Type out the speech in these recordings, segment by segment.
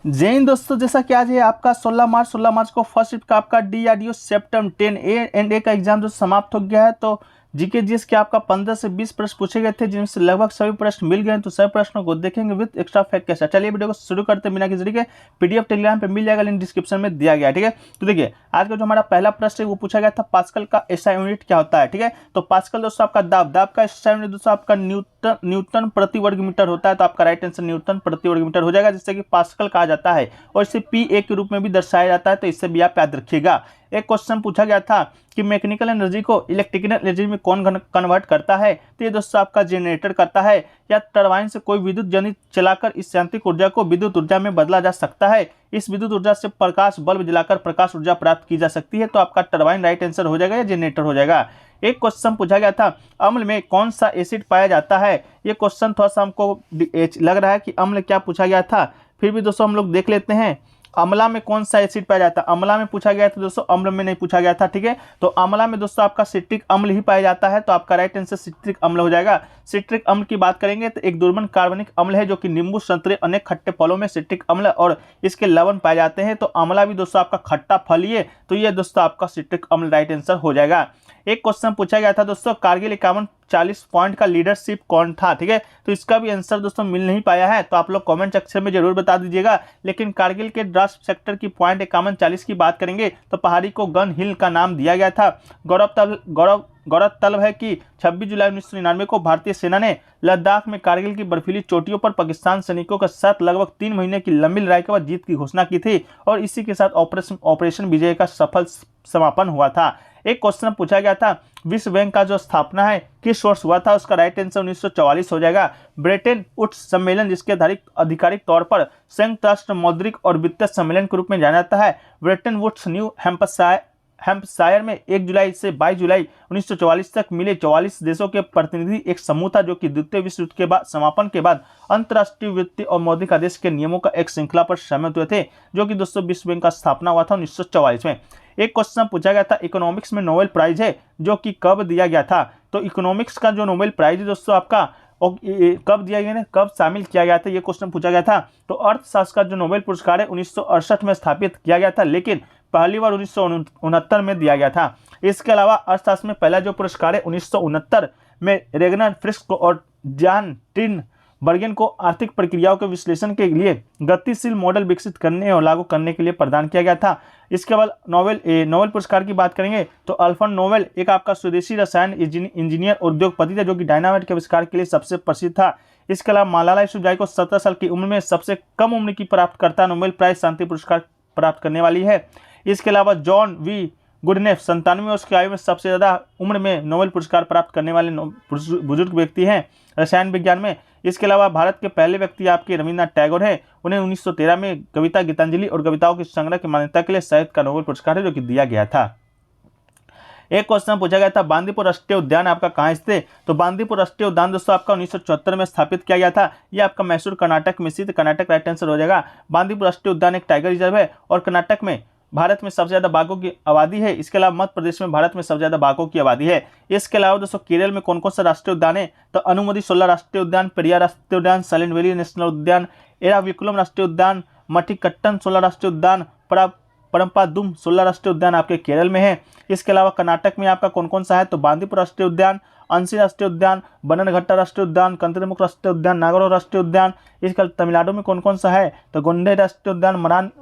जय हिंद दोस्तों, जैसा कि आज है आपका 16 मार्च को फर्स्ट शिफ्ट का आपका डीआरडीओ सेप्टेम 10 ए एंड ए का एग्जाम जो समाप्त हो गया है। तो जीके जीएस के आपका 15 से 20 प्रश्न पूछे गए थे, जिनमें से लगभग सभी प्रश्न मिल गए हैं। तो सभी प्रश्नों को देखेंगे विद एक्स्ट्रा फैक्ट के साथ। चलिए वीडियो को शुरू करते हैं बिना किसी के। पीडीएफ टेलीग्राम पे मिल जाएगा, लिंक डिस्क्रिप्शन में दिया गया है। ठीक है, तो देखिए आज का जो हमारा पहला प्रश्न है वो पूछा गया था पास्कल का एसआई यूनिट क्या होता है। ठीक है, तो पास्कल दोस्तों आपका दाब का एसआई यूनिट दोस्तों आपका न्यूटन प्रति वर्ग मीटर होता है। तो आपका राइट आंसर न्यूटन प्रति वर्ग मीटर हो जाएगा, जिससे कि पास्कल कहा जाता है और इसे पीए के रूप में भी दर्शाया जाता है। तो इससे भी आप याद रखिएगा। एक क्वेश्चन पूछा गया था कि मैकेनिकल एनर्जी को इलेक्ट्रिकल एनर्जी में कौन कन्वर्ट करता है। तो ये दोस्तों आपका जनरेटर करता है, या टरबाइन से कोई विद्युत जनित चलाकर इस यांत्रिक ऊर्जा को विद्युत ऊर्जा में बदला जा सकता है। इस विद्युत ऊर्जा से प्रकाश बल्ब जलाकर प्रकाश ऊर्जा प्राप्त की जा सकती है। तो आपका टरबाइन राइट आंसर हो जाएगा या जनरेटर हो जाएगा। एक क्वेश्चन पूछा गया था अम्ल में कौन सा एसिड पाया जाता है। ये क्वेश्चन थोड़ा सा हमको लग रहा है कि अम्ल क्या पूछा गया था, फिर भी दोस्तों हम लोग देख लेते हैं अम्ला में कौन सा एसिड पाया जाता है। अम्ला में पूछा गया था दोस्तों, अम्ल में नहीं पूछा गया था। ठीक है, तो अम्ला में दोस्तों आपका सिट्रिक अम्ल ही पाया जाता है। तो आपका राइट आंसर सिट्रिक अम्ल हो जाएगा। सिट्रिक अम्ल की बात करेंगे तो एक दुर्बल कार्बनिक अम्ल है, जो कि नींबू, संतरे, अनेक खट्टे फलों में सिट्रिक अम्ल और इसके लवण पाए जाते हैं। तो अम्ला भी दोस्तों आपका खट्टा फल ही है, तो ये दोस्तों आपका सिट्रिक अम्ल राइट आंसर हो जाएगा। एक क्वेश्चन पूछा गया था दोस्तों कारगिल 51-40 पॉइंट का लीडरशिप कौन था। ठीक है, तो इसका भी आंसर दोस्तों मिल नहीं पाया है, तो आप लोग कमेंट सेक्शन में जरूर बता दीजिएगा। लेकिन कारगिल के ड्राफ्ट सेक्टर की पॉइंट 51-40 की बात करेंगे तो पहाड़ी को गन हिल का नाम दिया गया था। गौरतलब है कि 26 जुलाई 1999 को भारतीय सेना ने लद्दाख में कारगिल की बर्फीली चोटियों पर पाकिस्तान सैनिकों के साथ लगभग 3 महीने की लंबी लड़ाई के बाद जीत की घोषणा की थी, और इसी के साथ ऑपरेशन विजय का सफल समापन हुआ था। एक क्वेश्चन पूछा गया था विश्व बैंक का जो स्थापना है किस वर्ष हुआ था। उसका राइट आंसर 1944 हो जाएगा। ब्रेटन वुड्स सम्मेलन, जिसके आधिकारिक तौर पर संयुक्त राष्ट्र मौद्रिक और वित्तीय सम्मेलन के रूप में जाना जाता है, ब्रेटन वुड्स न्यू हैम्पशायर में 1 जुलाई से 22 जुलाई 1944 तक मिले 44 देशों के प्रतिनिधि एक समूह था, जो कि द्वितीय विश्व युद्ध के बाद समापन के बाद अंतर्राष्ट्रीय वित्तीय और मौद्रिक आदेश के नियमों का एक श्रृंखला पर सहमत हुए थे, जो कि दोस्तों विश्व बैंक का स्थापना हुआ था 1944 में। एक क्वेश्चन पूछा गया था इकोनॉमिक्स में नोबेल प्राइज है जो कि कब दिया गया था। तो इकोनॉमिक्स का जो नोबेल प्राइज है दोस्तों आपका कब दिया गया, कब शामिल किया गया था, ये क्वेश्चन पूछा गया था। तो अर्थशास्त्र का जो नोबेल पुरस्कार है 1968 में स्थापित किया गया था, लेकिन पहली बार 1969 में दिया गया था। इसके अलावा अर्थशास्त्र में पहला जो पुरस्कार है 1969 में रेगनर फ्रिस्क और जॉन टिन बर्गेन को आर्थिक प्रक्रियाओं के विश्लेषण के लिए गतिशील मॉडल विकसित करने और लागू करने के लिए प्रदान किया गया था। इसके बाद नोबेल पुरस्कार की बात करेंगे तो अल्फ्रेड नोबेल एक आपका स्वदेशी रसायन इंजीनियर उद्योगपति था, जो कि डायनामाइट के आविष्कार के लिए सबसे प्रसिद्ध था। इसके अलावा मलाला यूसुफजई को 17 साल की उम्र में सबसे कम उम्र की प्राप्तकर्ता नोबेल प्राइज शांति पुरस्कार प्राप्त करने वाली है। इसके अलावा जॉन वी गुडनेफ 97 वर्ष की आयु में सबसे ज़्यादा उम्र में नोबेल पुरस्कार प्राप्त करने वाले बुजुर्ग व्यक्ति हैं रसायन विज्ञान में। इसके अलावा भारत के पहले व्यक्ति आपके रविन्द्रनाथ टैगोर हैं। उन्हें 1913 में कविता गीतांजलि और कविताओं के संग्रह की मान्यता के लिए साहित्य का नोबेल पुरस्कार है, जो कि दिया गया था। एक क्वेश्चन पूछा गया था बांदीपुर राष्ट्रीय उद्यान आपका कहाँ स्थित है। तो बांदीपुर राष्ट्रीय उद्यान दोस्तों आपका 1974 में स्थापित किया गया था। यह आपका मैसूर कर्नाटक में स्थित, कर्नाटक राइट आंसर हो जाएगा। बांदीपुर राष्ट्रीय उद्यान एक टाइगर रिजर्व है और कर्नाटक में भारत में सबसे ज्यादा बाघों की आबादी है। इसके अलावा मध्य प्रदेश में भारत में सबसे ज्यादा बाघों की आबादी है। इसके अलावा दोस्तों केरल में कौन कौन सा राष्ट्रीय उद्यान है। तो अनुमति 16 राष्ट्रीय उद्यान, पेरियार राष्ट्रीय उद्यान, साइलेंट वैली नेशनल उद्यान, एराविकुलम राष्ट्रीय उद्यान, मठिकट्टन 16 राष्ट्रीय उद्यान, परम्पादुम 16 राष्ट्रीय उद्यान आपके केरल में है। इसके अलावा कर्नाटक में आपका कौन कौन सा है। तो बांदीपुर राष्ट्रीय उद्यान, अंशी राष्ट्रीय उद्यान, बननघट्टा राष्ट्रीय उद्यान, कंतरीमुख राष्ट्रीय उद्यान, नागौर राष्ट्रीय उद्यान। इसके तमिलनाडु में कौन कौन सा है। तो गोंडे राष्ट्रीय उद्यान,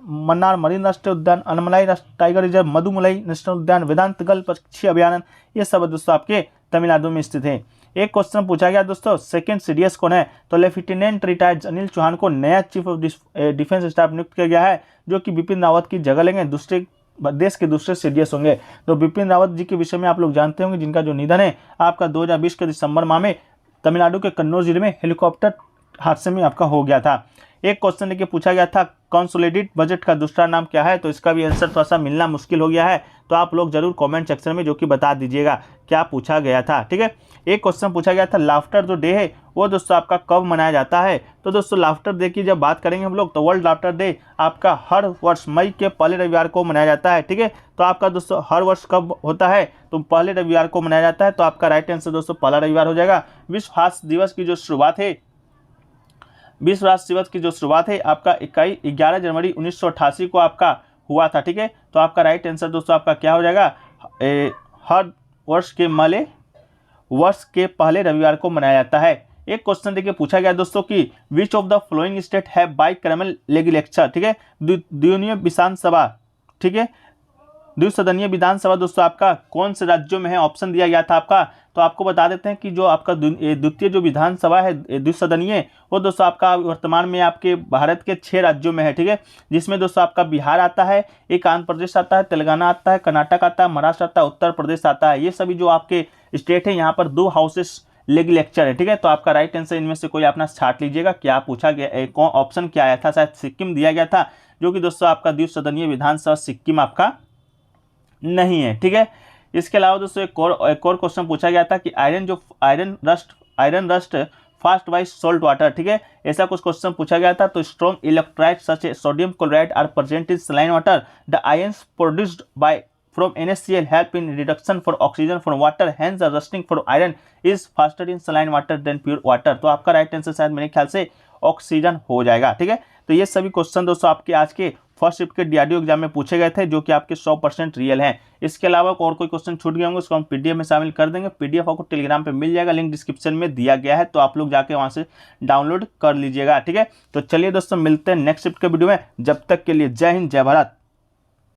मन्नार मरीन राष्ट्रीय उद्यान, Anamalai tiger reserve, Mudumalai national उद्यान, वेदांतगल पक्षी अभयारण्य, ये सब दोस्तों आपके तमिलनाडु में स्थित है। एक क्वेश्चन पूछा गया दोस्तों सेकंड सीडीएस कौन है। तो लेफ्टिनेंट रिटायर्ड अनिल चौहान को नया चीफ ऑफ डिफेंस स्टाफ नियुक्त किया गया है, जो कि बिपिन रावत की जगह लेंगे, दूसरे देश के दूसरे सीडीएस होंगे। तो बिपिन रावत जी के विषय में आप लोग जानते होंगे, जिनका जो निधन है आपका 2020 के दिसंबर माह में तमिलनाडु के कन्नौज जिले में हेलीकॉप्टर हादसे में आपका हो गया था। एक क्वेश्चन लेके पूछा गया था कंसोलिडेटेड बजट का दूसरा नाम क्या है। तो इसका भी आंसर थोड़ा सा मिलना मुश्किल हो गया है, तो आप लोग जरूर कमेंट सेक्शन में जो कि बता दीजिएगा क्या पूछा गया था। ठीक है, एक क्वेश्चन पूछा गया था लाफ्टर जो डे है वो दोस्तों आपका कब मनाया जाता है। तो दोस्तों लाफ्टर डे की जब बात करेंगे हम लोग तो वर्ल्ड लाफ्टर डे आपका हर वर्ष मई के पहले रविवार को मनाया जाता है। ठीक है, तो आपका दोस्तों हर वर्ष कब होता है तो पहले रविवार को मनाया जाता है। तो आपका राइट आंसर दोस्तों पहला रविवार हो जाएगा। विश्व हास्य दिवस की जो शुरुआत है विश्व राष्ट्र दिवस की जो शुरुआत है आपका 11 जनवरी 1988 को आपका हुआ था। ठीक है, तो आपका राइट आंसर दोस्तों आपका क्या हो जाएगा, हर वर्ष के पहले रविवार को मनाया जाता है। एक क्वेश्चन देखिए पूछा गया दोस्तों कि which of the flowing state है बाइकैमल लेजिस्लेचर। ठीक है, द्विसदनीय विधानसभा। ठीक है, द्विसदनीय विधानसभा दोस्तों आपका कौन से राज्यों में है, ऑप्शन दिया गया था आपका। तो आपको बता देते हैं कि जो आपका द्वितीय जो विधानसभा है द्विसदनीय, वो दोस्तों आपका वर्तमान में आपके भारत के 6 राज्यों में है। ठीक है, जिसमें दोस्तों आपका बिहार आता है, एक आंध्र प्रदेश आता है, तेलंगाना आता है, कर्नाटक आता है, महाराष्ट्र आता है, उत्तर प्रदेश आता है। ये सभी जो आपके स्टेट है यहाँ पर 2 हाउसेस लेजिस्लेचर है। ठीक है, तो आपका राइट आंसर इनमें से कोई अपना छाट लीजिएगा, क्या पूछा गया, कौन ऑप्शन क्या आया था, शायद सिक्किम दिया गया था, जो कि दोस्तों आपका द्विसदनीय विधानसभा सिक्किम आपका नहीं है। ठीक है, इसके अलावा दोस्तों एक और क्वेश्चन पूछा गया था कि iron rust fast by salt water. ठीक है, ऐसा कुछ क्वेश्चन पूछा गया था। तो strong electrolyte such a sodium chloride are present in saline water, the ions produced by from NaCl help in reduction for oxygen from water, hence the rusting for iron is faster in saline water than pure water। तो आपका right answer शायद मेरे ख्याल से oxygen हो जाएगा। ठीक है, तो ये सभी क्वेश्चन दोस्तों आपके आज के फर्स्ट शिफ्ट के डीआरडीओ एग्जाम में पूछे गए थे, जो कि आपके 100% रियल हैं। इसके अलावा और कोई क्वेश्चन छूट गए होंगे उसको हम पीडीएफ में शामिल कर देंगे। पीडीएफ आपको टेलीग्राम पे मिल जाएगा, लिंक डिस्क्रिप्शन में दिया गया है, तो आप लोग जाके वहां से डाउनलोड कर लीजिएगा। ठीक है, तो चलिए दोस्तों मिलते हैं नेक्स्ट शिफ्ट के वीडियो में, जब तक के लिए जय हिंद जय भारत।